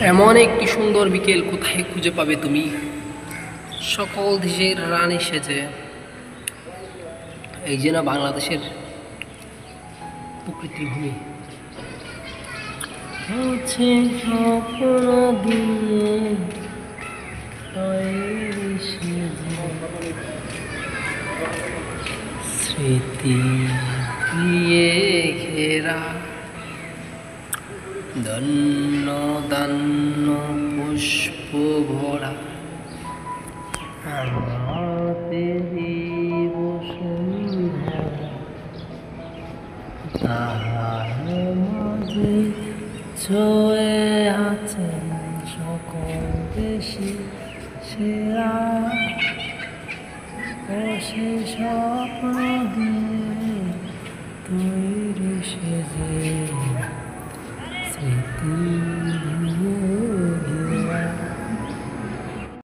এমন একটি সুন্দর বিকেল কোথায় খুঁজে পাবে তুমি, সকল দেশের রানী সেজে। এই যে না বাংলাদেশের প্রকৃতির ভূমি। আছে স্বপ্ন দিয়ে স্মৃতি দিয়ে ঘেরা ধন্য দান্য পুষ্প ভরা আমাদেরই বসুন্ধরা, তাহার মাঝে ছয়ে আছেন সকল দেশি সেরা। ও সে স্বপ্ন দিয়ে তৈরি সেজে স্মৃতি